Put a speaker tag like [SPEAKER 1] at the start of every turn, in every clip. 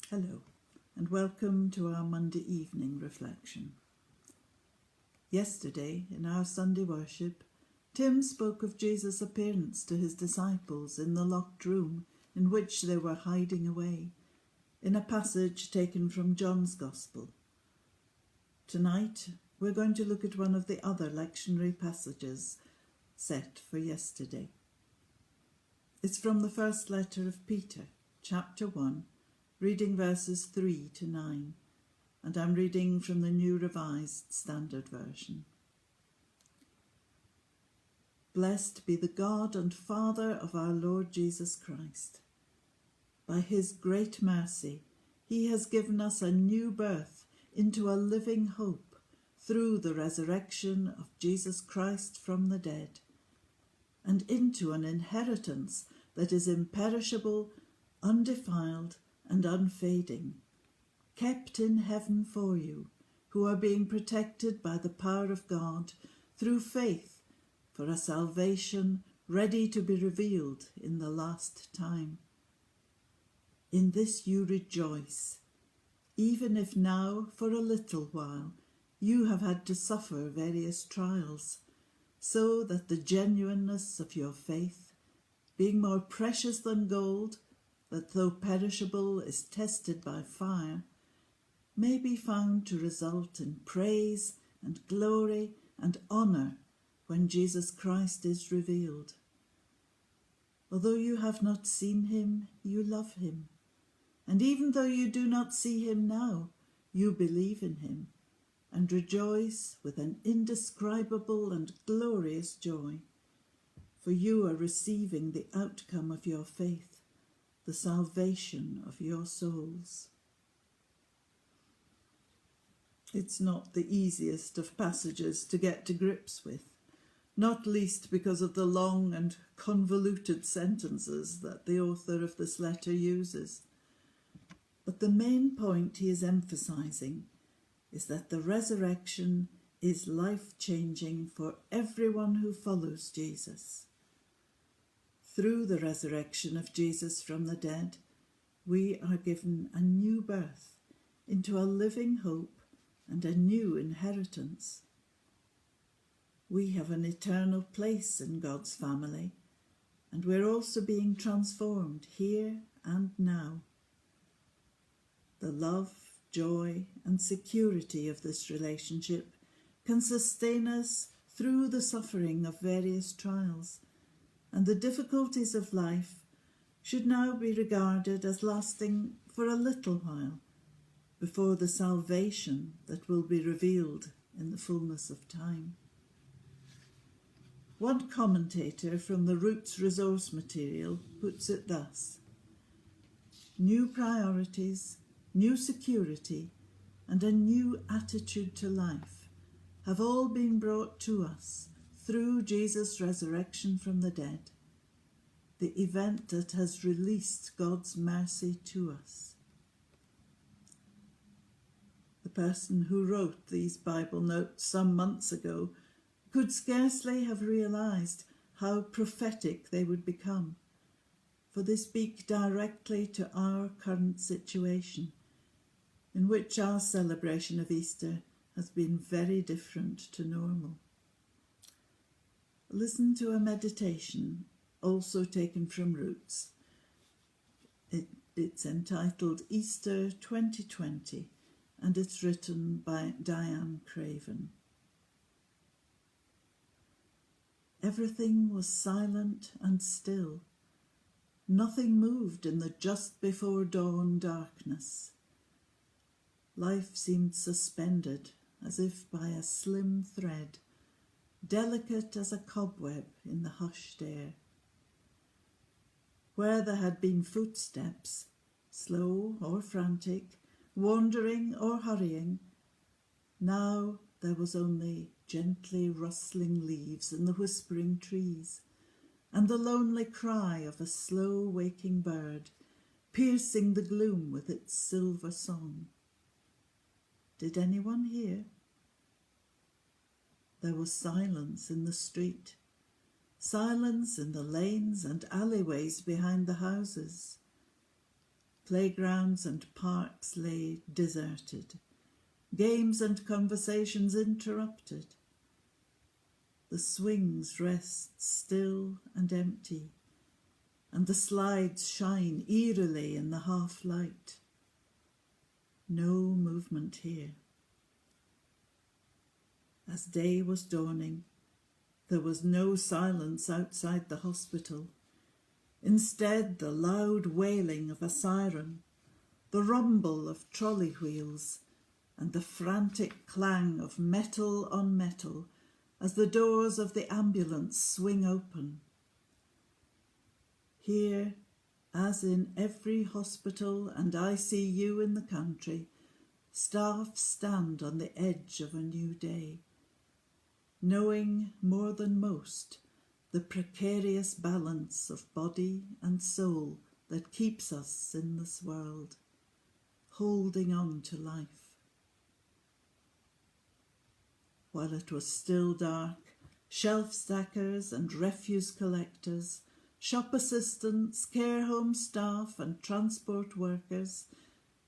[SPEAKER 1] Hello, and welcome to our Monday evening reflection. Yesterday, in our Sunday worship, Tim spoke of Jesus' appearance to his disciples in the locked room in which they were hiding away, in a passage taken from John's Gospel. Tonight, we're going to look at one of the other lectionary passages set for yesterday. It's from the first letter of Peter, chapter 1, reading verses 3 to 9, and I'm reading from the New Revised Standard Version. Blessed be the God and Father of our Lord Jesus Christ. By his great mercy, he has given us a new birth into a living hope through the resurrection of Jesus Christ from the dead, and into an inheritance that is imperishable, undefiled, and unfading, kept in heaven for you, who are being protected by the power of God through faith for a salvation ready to be revealed in the last time. In this you rejoice, even if now for a little while you have had to suffer various trials, so that the genuineness of your faith, being more precious than gold, that though perishable is tested by fire, may be found to result in praise and glory and honour when Jesus Christ is revealed. Although you have not seen him, you love him, and even though you do not see him now, you believe in him, and rejoice with an indescribable and glorious joy, for you are receiving the outcome of your faith, the salvation of your souls. It's not the easiest of passages to get to grips with, not least because of the long and convoluted sentences that the author of this letter uses. But the main point he is emphasizing is that the resurrection is life-changing for everyone who follows Jesus. Through the resurrection of Jesus from the dead, we are given a new birth into a living hope and a new inheritance. We have an eternal place in God's family, and we're also being transformed here and now. The love, joy, and security of this relationship can sustain us through the suffering of various trials, and the difficulties of life should now be regarded as lasting for a little while before the salvation that will be revealed in the fullness of time. One commentator from the Roots resource material puts it thus: new priorities, new security, and a new attitude to life have all been brought to us through Jesus' resurrection from the dead, the event that has released God's mercy to us. The person who wrote these Bible notes some months ago could scarcely have realized how prophetic they would become, for they speak directly to our current situation, in which our celebration of Easter has been very different to normal. Listen to a meditation, also taken from Roots. It's entitled Easter 2020, and it's written by Diane Craven. Everything was silent and still. Nothing moved in the just before dawn darkness. Life seemed suspended as if by a slim thread, delicate as a cobweb in the hushed air. Where there had been footsteps, slow or frantic, wandering or hurrying, now there was only gently rustling leaves in the whispering trees, and the lonely cry of a slow waking bird, piercing the gloom with its silver song. Did anyone hear? There was silence in the street, silence in the lanes and alleyways behind the houses. Playgrounds and parks lay deserted, games and conversations interrupted. The swings rest still and empty, and the slides shine eerily in the half-light. No movement here. As day was dawning, there was no silence outside the hospital. Instead, the loud wailing of a siren, the rumble of trolley wheels, and the frantic clang of metal on metal as the doors of the ambulance swing open. Here, as in every hospital and ICU in the country, staff stand on the edge of a new day, knowing more than most the precarious balance of body and soul that keeps us in this world, holding on to life. While it was still dark, shelf stackers and refuse collectors, shop assistants, care home staff and transport workers,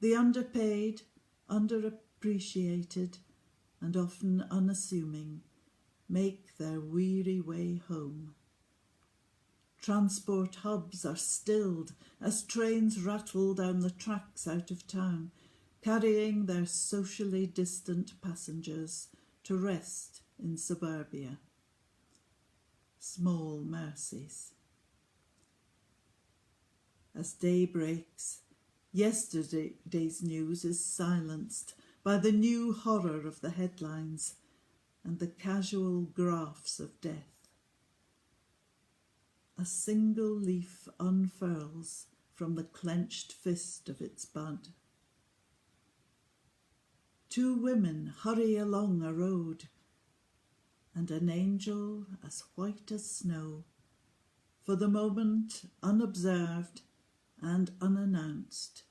[SPEAKER 1] the underpaid, underappreciated and often unassuming, make their weary way home. Transport hubs are stilled as trains rattle down the tracks out of town, carrying their socially distant passengers to rest in suburbia. Small mercies. As day breaks, yesterday's news is silenced by the new horror of the headlines and the casual graphs of death. A single leaf unfurls from the clenched fist of its bud. 2 women hurry along a road, and an angel as white as snow, for the moment unobserved and unannounced,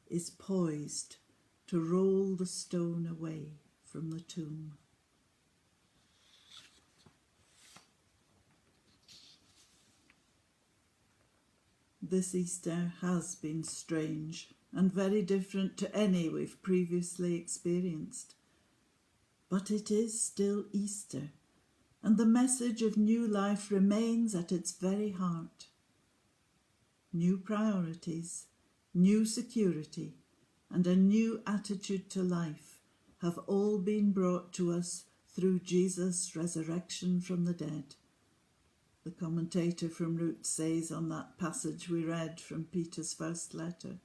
[SPEAKER 1] is poised to roll the stone away from the tomb. This Easter has been strange and very different to any we've previously experienced. But it is still Easter, and the message of new life remains at its very heart. New priorities, new security, and a new attitude to life have all been brought to us through Jesus' resurrection from the dead. The commentator from Roots says on that passage we read from Peter's first letter.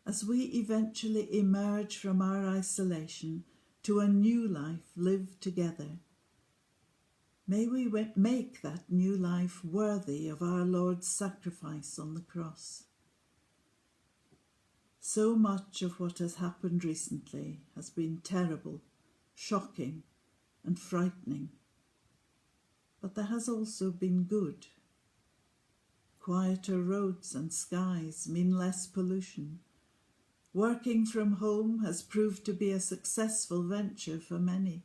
[SPEAKER 1] As we eventually emerge from our isolation to a new life lived together, may we make that new life worthy of our Lord's sacrifice on the cross. So much of what has happened recently has been terrible, shocking, and frightening. But there has also been good. Quieter roads and skies mean less pollution. Working from home has proved to be a successful venture for many.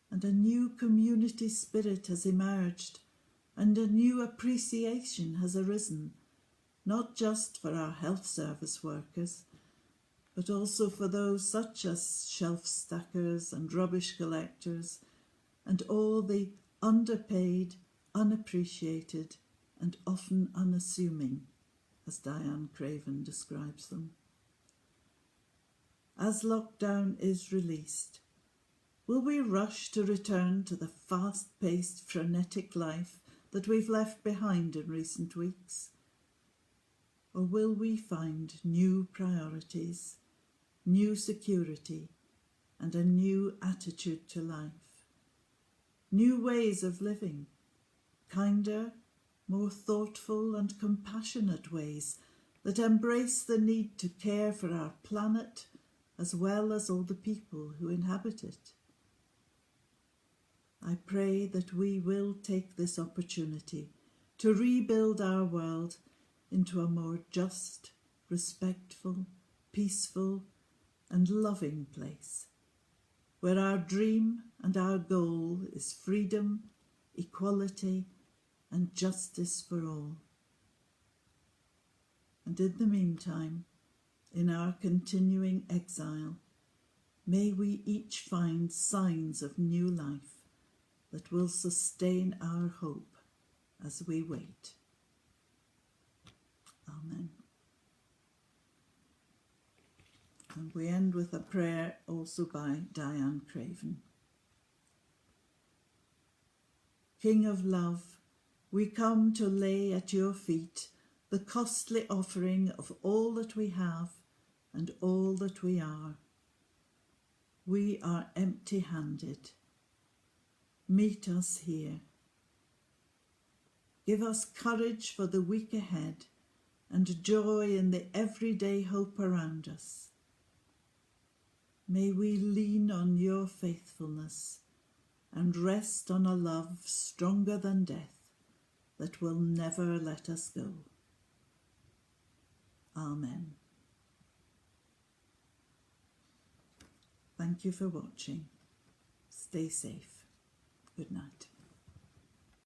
[SPEAKER 1] And a new community spirit has emerged, and a new appreciation has arisen, not just for our health service workers, but also for those such as shelf stackers and rubbish collectors, and all the underpaid, unappreciated, and often unassuming, as Diane Craven describes them. As lockdown is released, will we rush to return to the fast-paced, frenetic life that we've left behind in recent weeks? Or will we find new priorities, new security, and a new attitude to life? New ways of living, kinder, more thoughtful and compassionate ways that embrace the need to care for our planet as well as all the people who inhabit it. I pray that we will take this opportunity to rebuild our world into a more just, respectful, peaceful, and loving place, where our dream and our goal is freedom, equality, and justice for all. And in the meantime, in our continuing exile, may we each find signs of new life that will sustain our hope as we wait. Amen. And we end with a prayer also by Diane Craven. King of love, we come to lay at your feet the costly offering of all that we have and all that we are. We are empty-handed. Meet us here. Give us courage for the week ahead and joy in the everyday hope around us. May we lean on your faithfulness and rest on a love stronger than death that will never let us go. Amen. Thank you for watching. Stay safe. Good night.